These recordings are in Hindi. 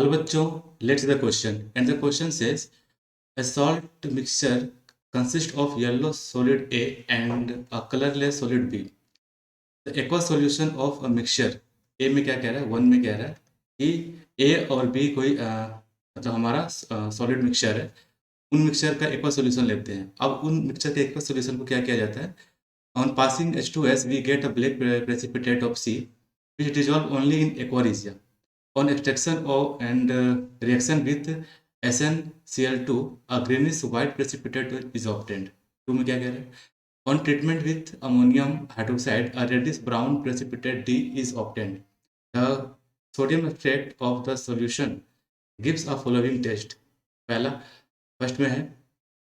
हेलो बच्चों, let's the question. And the question says a salt mixture consists of yellow solid A and a colorless solid B. The aqueous solution of a mixture. A में क्या कह रहा है, 1 में कह रहा है कि A और B कोई मतलब हमारा सॉलिड मिक्सचर है। उन मिक्सचर का एक्वा सॉल्यूशन लेते हैं। अब उन मिक्सचर के एक्वा सॉल्यूशन को क्या किया जाता है, on passing H2S we get a black precipitate of C which dissolve only in aqua regia. On extraction of and reaction with SnCl2, a greenish white precipitate is obtained. 2 में क्या कह रहे हैं, on treatment with ammonium hydroxide, a reddish brown precipitate D is obtained. The sodium extract of the solution gives a following test. पहला फर्स्ट में है,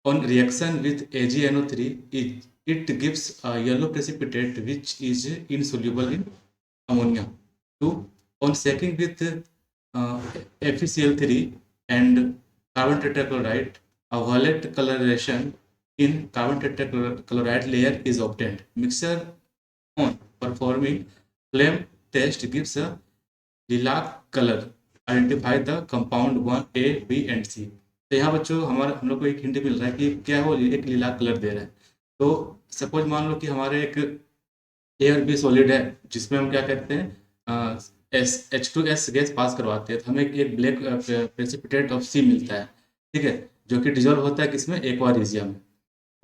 on reaction with AgNO3 it gives a yellow precipitate which is insoluble in ammonia. 2, on shaking with FeCl3 and carbon tetrachloride, a violet coloration in carbon tetrachloride layer is obtained. Mixture on performing flame test gives a lilac color. Identify the compound 1A, B and C. तो यहाँ बच्चों हम लोग को एक हिंट मिल रहा है कि क्या वो एक लिलाक कलर दे रहा है। तो सपोज मान लो कि हमारे एक ए और बी सॉलिड है जिसमें हम क्या करते हैं, H2S गैस पास करवाते हैं, तो हमें एक ब्लैक प्रेसिपिटेट ऑफ सी मिलता है, ठीक है, जो कि डिजोल्व होता है किसमें, एक्वा रीजिया में।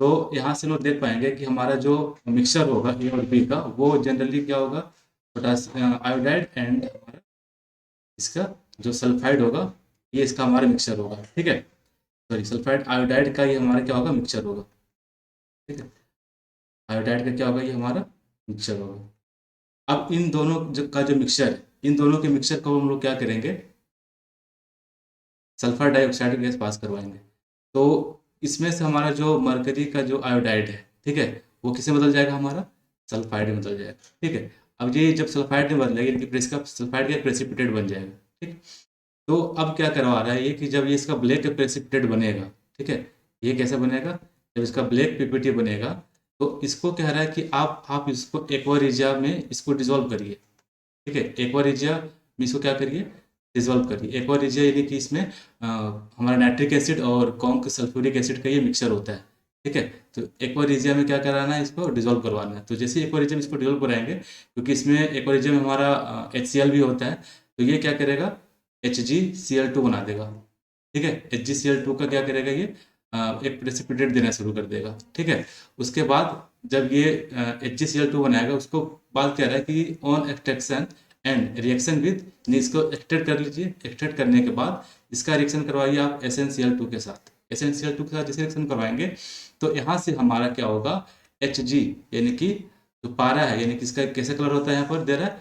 तो यहाँ से लोग देख पाएंगे कि हमारा जो मिक्सचर होगा ए और बी का वो जनरली क्या होगा, पोटासियम आयोडाइड एंड हमारा इसका जो सल्फाइड होगा ये इसका हमारा मिक्सचर होगा, ठीक है। सॉरी, सल्फाइड आयोडाइड का ये हमारा क्या होगा, मिक्सचर होगा, ठीक है। आयोडाइड का क्या होगा, ये हमारा मिक्सचर होगा। अब इन दोनों का जो मिक्सचर है, इन दोनों के मिक्सचर को हम लोग क्या करेंगे, सल्फर डाइऑक्साइड गैस पास करवाएंगे। तो इसमें से हमारा जो मरकरी का जो आयोडाइड है, ठीक है, वो किसे बदल जाएगा, हमारा सल्फाइड में बदल जाएगा, ठीक है। अब ये जब सल्फाइड में बदलेगा इनकी सल्फाइड का प्रेसिपिटेट बन जाएगा, ठीक। तो अब क्या करवा रहा है ये कि जब ये इसका ब्लैक प्रेसिपिटेट बनेगा, ठीक है, ये कैसे बनेगा, जब इसका ब्लैक पीपीटी बनेगा तो इसको कह रहा है कि आप इसको एक्वा रीजिया में इसको डिजोल्व करिए, ठीक है। एक्वा रीजिया में इसको क्या करिए, डिजोल्व करिए। एक्वा रीजिया यानी कि इसमें हमारा नाइट्रिक एसिड और कॉन्क सल्फ्यूरिक एसिड का ये मिक्सचर होता है, ठीक है। तो एक्वा रीजिया में क्या कराना है, इसको डिजोल्व करवाना है। तो जैसे एक्वा रीजिया में इसको डिजोल्व कराएंगे, क्योंकि इसमें एक्वा रीजिया में हमारा HCl भी होता है, तो ये क्या करेगा, HgCl2 बना देगा, ठीक है। HgCl2 का क्या करेगा, ये एक प्रेसिपिटेट देना शुरू कर देगा, ठीक है। उसके बाद जब ये HgCl2 बनाएगा, उसको बाद कह रहा है कि on extraction and reaction with, इसको एक्सट्रैक्ट कर लीजिए। एक्सट्रैक्ट करने के बाद इसका रिएक्शन करवाइए आप SnCl2 के साथ। SnCl2 के साथ जैसे रिएक्शन करवाएंगे तो यहाँ से हमारा क्या होगा, Hg यानी कि जो पारा है, यानी कि इसका कैसा कलर होता है, यहाँ पर दे रहा है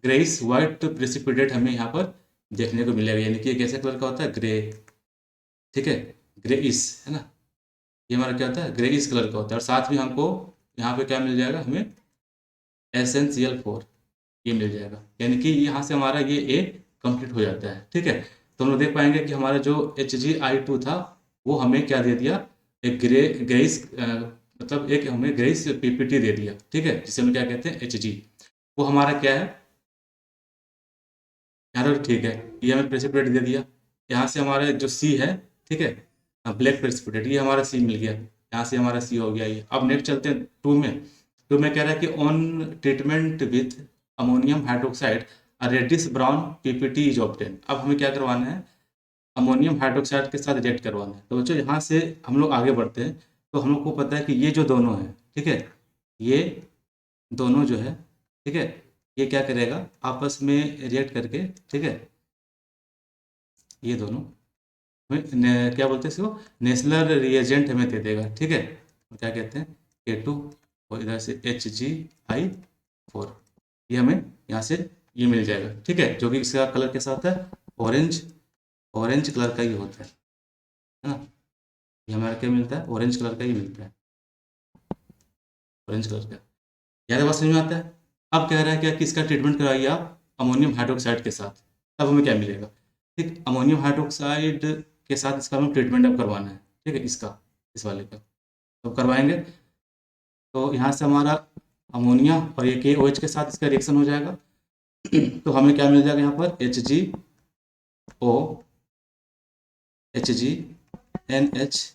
ग्रेइश व्हाइट प्रेसिपिटेट हमें यहाँ पर देखने को मिलेगा, यानी कि कैसे कलर का होता है, ग्रे, ठीक है, ग्रेइश है ना, ये हमारा क्या होता है, ग्रेइश कलर का होता है। और साथ में हमको यहाँ पे क्या मिल जाएगा, हमें SnCl4 ये मिल जाएगा, यानी कि यहाँ से हमारा ये ए कंप्लीट हो जाता है, ठीक है। तो हम लोग देख पाएंगे कि हमारा जो HgI2 था वो हमें क्या दे दिया, एक ग्रेइश मतलब एक हमें ग्रेइश पीपीटी दे दिया, ठीक है, जिसे हम क्या कहते हैं, Hg। वो हमारा क्या है, यहाँ तक ठीक है, ये हमें प्रेसिपिटेट दे दिया। यहाँ से हमारा जो सी है, ठीक है, ब्लैक प्रेसिपिटेट, ये हमारा सी मिल गया, यहाँ से हमारा सी हो गया ये। अब नेक्स्ट चलते हैं 2 में। 2 में कह रहा है कि on treatment with ammonium hydroxide a reddish brown PPT is obtain. अब हमें क्या करवाना है, अमोनियम हाइड्रोक्साइड के साथ रिएक्ट करवाना है। तो बच्चों यहाँ से हम लोग आगे बढ़ते हैं। तो हम लोग को पता है कि ये जो दोनों है, ठीक है, ये दोनों जो है, ठीक है, ये क्या करेगा, आपस में रिएक्ट करके, ठीक है, ये दोनों हमें क्या बोलते हैं इसको, नेशनल रिएजेंट हमें दे देगा, ठीक है। क्या कहते हैं, K2 और इधर से HgI4, ये हमें यहाँ से ये मिल जाएगा, ठीक है, जो कि इसका कलर कैसा होता है, ऑरेंज, ऑरेंज कलर का ही होता है ना। ये हमारा क्या मिलता है, ऑरेंज कलर का ही मिलता है, ऑरेंज कलर का। यार बात समझ में आता है। अब कह रहा है क्या कि इसका ट्रीटमेंट कराइए आप अमोनियम हाइड्रोक्साइड के साथ, तब हमें क्या मिलेगा, ठीक, अमोनियम हाइड्रोक्साइड के साथ इसका हमें ट्रीटमेंट अब करवाना है, ठीक है, इसका, इस वाले का तो करवाएंगे। तो यहाँ से हमारा अमोनिया और ये KOH के साथ इसका रिएक्शन हो जाएगा। तो हमें क्या मिल जाएगा यहाँ पर, Hg ओ HgNH2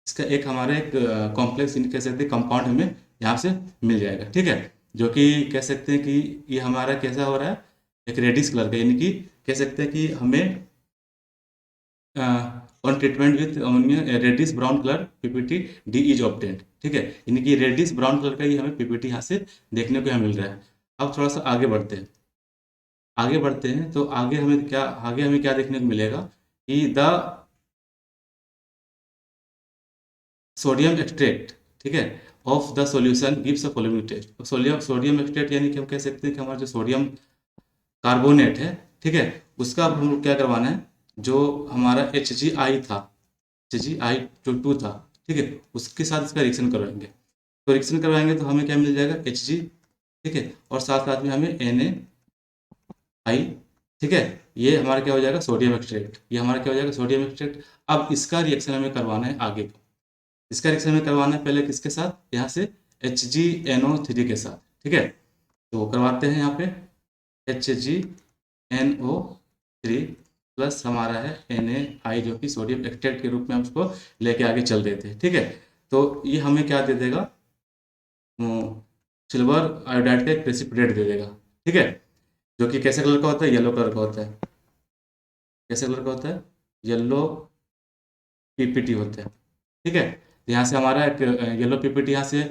इसका एक हमारा एक कॉम्प्लेक्स कह सकते हैं कंपाउंड हमें यहाँ से मिल जाएगा, ठीक है। जो कि कह सकते हैं कि ये हमारा कैसा हो रहा है, एक रेडिश कलर का, यानी कि कह सकते हैं कि हमें on treatment with ammonia reddish brown colour PPT D is obtained, ठीक है। यानी कि रेडिश ब्राउन कलर का ही हमें पीपीटी यहाँ से देखने को यहाँ मिल रहा है। अब थोड़ा सा आगे बढ़ते हैं, तो आगे हमें क्या देखने को मिलेगा कि द सोडियम एक्सट्रैक्ट, ठीक है, of the solution gives a following test. Sodium extract यानी कि हम कह सकते हैं कि हमारा जो सोडियम कार्बोनेट है, ठीक है, उसका अब हम लोग क्या करवाना है, जो हमारा HgI था, HgI जो 2 था, ठीक है, उसके साथ इसका रिएक्शन करवाएंगे। तो रिएक्शन करवाएंगे तो हमें क्या मिल जाएगा, Hg, ठीक है, और साथ साथ में हमें NaI, ठीक है, ये हमारा क्या हो जाएगा, सोडियम एक्सट्रैक्ट, ये हमारा क्या हो जाएगा, सोडियम एक्सट्रैक्ट। अब इसका रिएक्शन हमें करवाना है आगे को, इसका रिएक्शन हमें करवाना है पहले किसके साथ, यहाँ से HgNO3 के साथ, ठीक है। तो करवाते हैं यहाँ पे HgNO3 प्लस हमारा है NaI, जो कि सोडियम एक्सट्रैक्ट के रूप में हम उसको लेके आगे चल रहे थे, ठीक है। तो ये हमें क्या दे देगा, सिल्वर आयोडाइड का एक प्रेसिपिटेट दे देगा, ठीक है, जो कि कैसे कलर का होता है, येलो कलर का होता है। कैसे कलर का होता है, येलो पीपीटी होता है, ठीक है। तो यहाँ से हमारा एक येलो पीपीटी यहाँ से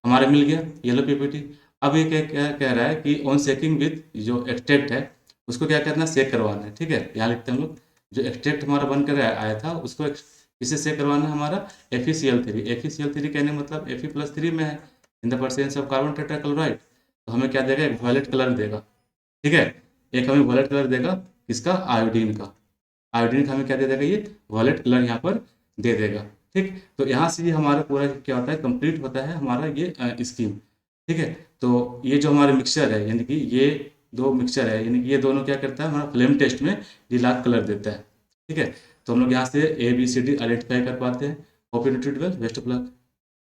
हमारा मिल गया, येलो पीपीटी। अब ये क्या क्या कह रहा है कि ऑन सेकिंग विथ जो एक्सट्रैक्ट है उसको क्या करना है, सेक करवाना है, ठीक है। यहाँ लिखते हैं हम लोग, जो एक्सट्रैक्ट हमारा बन कर आया था उसको किसे सेक करवाना है, हमारा FeCl3। FeCl3 कहने का मतलब Fe+3 में है, in the presence of carbon tetrachloride. तो हमें क्या देगा, एक वायलेट कलर देगा, ठीक है, एक हमें वायलेट कलर देगा, किसका, आयोडीन का। आयोडीन का हमें क्या दे देगा, ये वॉलेट कलर यहाँ पर दे देगा, ठीक। तो यहाँ से ये हमारा पूरा क्या होता है, कंप्लीट होता है हमारा ये स्कीम, ठीक है। तो ये जो हमारे मिक्सचर है, यानी कि ये दो मिक्सचर है, यानी कि ये दोनों क्या करता है, हमारा फ्लेम टेस्ट में लाल कलर देता है, ठीक है। तो हम लोग यहाँ से ABCD आइडेंटिफाई कर पाते हैं। Hope you best of luck.